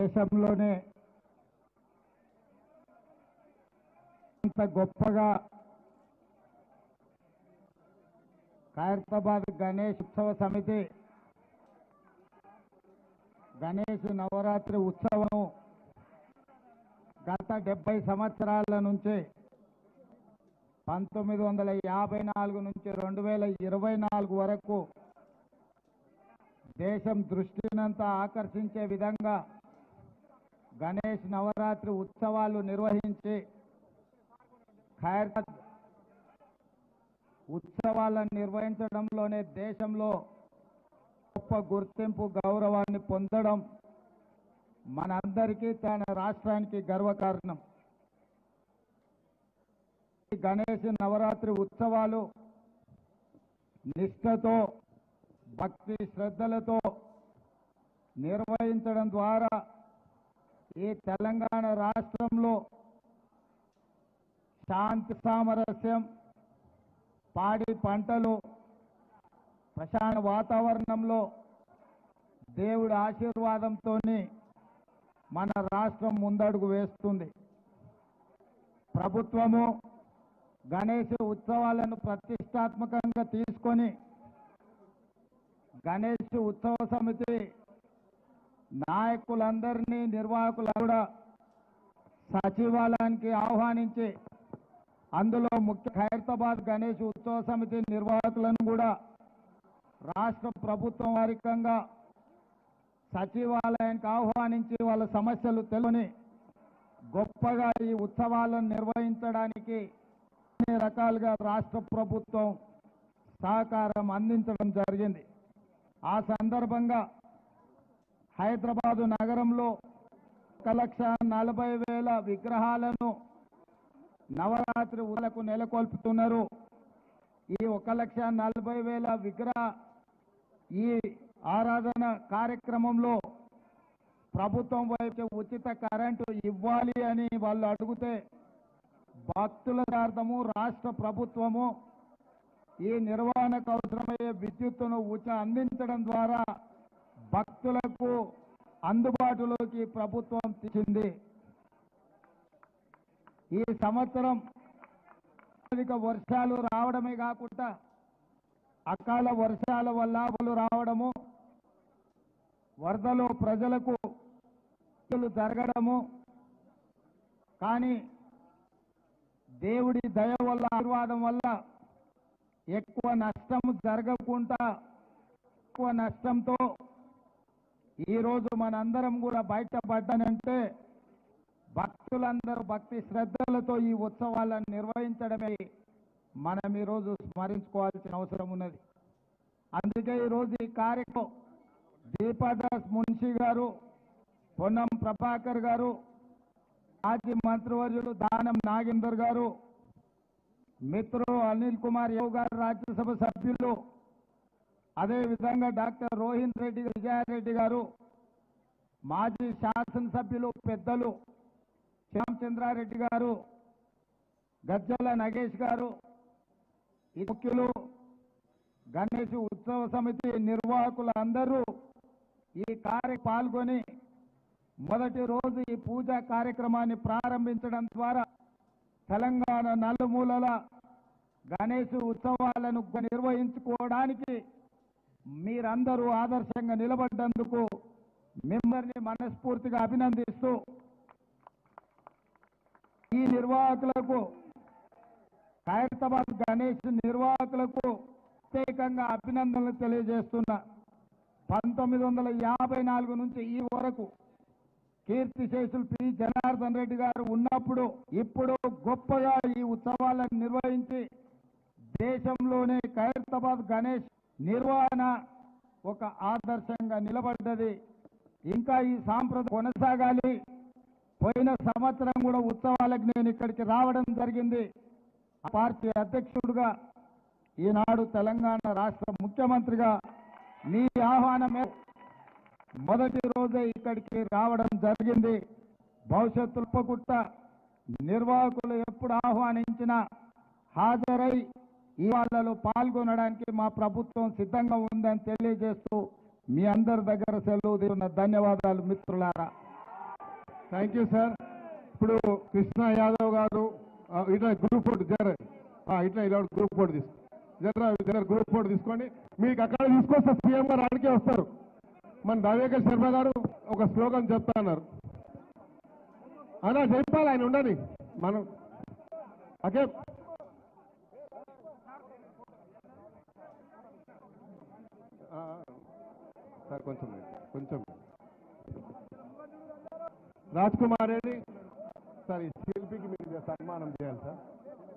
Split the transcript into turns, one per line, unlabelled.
దేశంలోనే అంత గొప్పగా ఖైరతాబాద్ గణేష్ ఉత్సవ సమితి గణేష్ నవరాత్రి ఉత్సవం గత 70 సంవత్సరాల నుంచి 1954 నుంచి 2024 వరకు దేశం దృష్టినంతా ఆకర్షించే విధంగా గణేష్ నవరాత్రి ఉత్సవాలు నిర్వహించి ఖైరతాబాద్ ఉత్సవాలను నిర్వహించడంలోనే దేశంలో గొప్ప గుర్తింపు గౌరవాన్ని పొందడం మనందరికీ తన రాష్ట్రానికి గర్వకారణం. ఈ గణేష్ నవరాత్రి ఉత్సవాలు నిష్ఠతో భక్తి శ్రద్ధలతో నిర్వహించడం ద్వారా ఈ తెలంగాణ రాష్ట్రంలో శాంతి సామరస్యం, పాడి పంటలు, ప్రశాంత వాతావరణంలో దేవుడి ఆశీర్వాదంతో మన రాష్ట్రం ముందడుగు వేస్తుంది. ప్రభుత్వము గణేష్ ఉత్సవాలను ప్రతిష్టాత్మకంగా తీసుకొని గణేష్ ఉత్సవ సమితి నాయకులందరినీ నిర్వాహకులు కూడా సచివాలయానికి ఆహ్వానించి అందులో ముఖ్య ఖైరతాబాద్ గణేష్ ఉత్సవ సమితి నిర్వాహకులను కూడా రాష్ట్ర ప్రభుత్వం వారికంగా సచివాలయానికి ఆహ్వానించి వాళ్ళ సమస్యలు తెలుసుకొని గొప్పగా ఈ ఉత్సవాలను నిర్వహించడానికి అన్ని రకాలుగా రాష్ట్ర ప్రభుత్వం సహకారం అందించడం జరిగింది. ఆ సందర్భంగా హైదరాబాదు నగరంలో 1,40,000 విగ్రహాలను నవరాత్రి ఉత్సవాలకు నెలకొల్పుతున్నారు. ఈ 1,40,000 విగ్రహ ఈ ఆరాధన కార్యక్రమంలో ప్రభుత్వం వైపు ఉచిత కరెంటు ఇవ్వాలి అని వాళ్ళు అడిగితే భక్తుల అర్థము రాష్ట్ర ప్రభుత్వము ఈ నిర్వహణకు అవసరమయ్యే విద్యుత్తును అందించడం ద్వారా భక్తులకు అందుబాటులోకి ప్రభుత్వం తెచ్చింది. ఈ సంవత్సరం అధిక వర్షాలు రావడమే కాకుండా అకాల వర్షాల వల్ల రావడము, వరదలో ప్రజలకు జరగడము, కానీ దేవుడి దయ వల్ల ఆశీర్వాదం వల్ల ఎక్కువ నష్టం జరగకుండా ఎక్కువ నష్టంతో ఈరోజు మనందరం కూడా బయటపడ్డానంటే భక్తులందరూ భక్తి శ్రద్ధలతో ఈ ఉత్సవాలను నిర్వహించడమే మనం ఈరోజు స్మరించుకోవాల్సిన అవసరం ఉన్నది. అందుకే ఈరోజు ఈ కార్యక్రమం దీపాదాస్ మున్షి గారు, పొన్నం ప్రభాకర్ గారు, మాజీ మంత్రివర్యులు దానం నాగేందర్ గారు, మిత్రులు అనిల్ కుమార్ యాదవ్ గారు, రాజ్యసభ సభ్యులు, అదేవిధంగా డాక్టర్ రోహిన్ రెడ్డి విజయారెడ్డి గారు, మాజీ శాసనసభ్యులు పెద్దలు శ్యామచంద్రారెడ్డి గారు, గజ్జల నగేష్ గారు, ముఖ్యులు, గణేష్ ఉత్సవ సమితి నిర్వాహకులు అందరూ ఈ పాల్గొని మొదటి రోజు ఈ పూజా కార్యక్రమాన్ని ప్రారంభించడం ద్వారా తెలంగాణ నలుమూలల గణేష్ ఉత్సవాలను నిర్వహించుకోవడానికి మీరందరూ ఆదర్శంగా నిలబడ్డందుకు మిమ్మల్ని మనస్ఫూర్తిగా అభినందిస్తూ ఈ నిర్వాహకులకు ఖైరతాబాద్ గణేష్ నిర్వాహకులకు ప్రత్యేకంగా అభినందనలు తెలియజేస్తున్నా. 1954 నుంచి ఈ వరకు కీర్తిశేషులు పి జనార్దన్ రెడ్డి గారు ఉన్నప్పుడు ఇప్పుడు గొప్పగా ఈ ఉత్సవాలను నిర్వహించి దేశంలోనే ఖైరతాబాద్ గణేష్ నిర్వహణ ఒక ఆదర్శంగా నిలబడ్డది. ఇంకా ఈ సాంప్రదాయం కొనసాగాలి. పోయిన సంవత్సరం కూడా ఉత్సవాలకు నేను ఇక్కడికి రావడం జరిగింది. పార్టీ అధ్యక్షుడిగా, ఈనాడు తెలంగాణ రాష్ట్ర ముఖ్యమంత్రిగా మీ ఆహ్వానమే మొదటి రోజే ఇక్కడికి రావడం జరిగింది. భవిష్యత్తు తప్పకుండా నిర్వాహకులు ఎప్పుడు ఆహ్వానించినా హాజరై ఈ వాళ్ళలో పాల్గొనడానికి మా ప్రభుత్వం సిద్ధంగా ఉందని తెలియజేస్తూ మీ అందరి దగ్గర సెలవు తీసుకున్న ధన్యవాదాలు మిత్రులారా.
Thank you sir. ఇప్పుడు కృష్ణ యాదవ్ గారు ఇట్లా గ్రూప్ ఫోటో జర ఇట్లా ఇలా గ్రూప్ ఫోటో తీసుకో జర గ్రూప్ ఫోటో తీసుకోండి. మీకు అక్కడ తీసుకొస్తే సీఎం గారు ఆడికే వస్తారు. మన దావేకర్ శర్మ గారు ఒక స్లోగన్ చెప్తా అన్నారు. అలా చెప్పాలి, ఆయన ఉండని మనం ఓకే. సార్ కొంచెం రాజ్ కుమార్ రెడ్డి సార్, ఈ శిల్పికి మీరు సన్మానం చేయాలి సార్.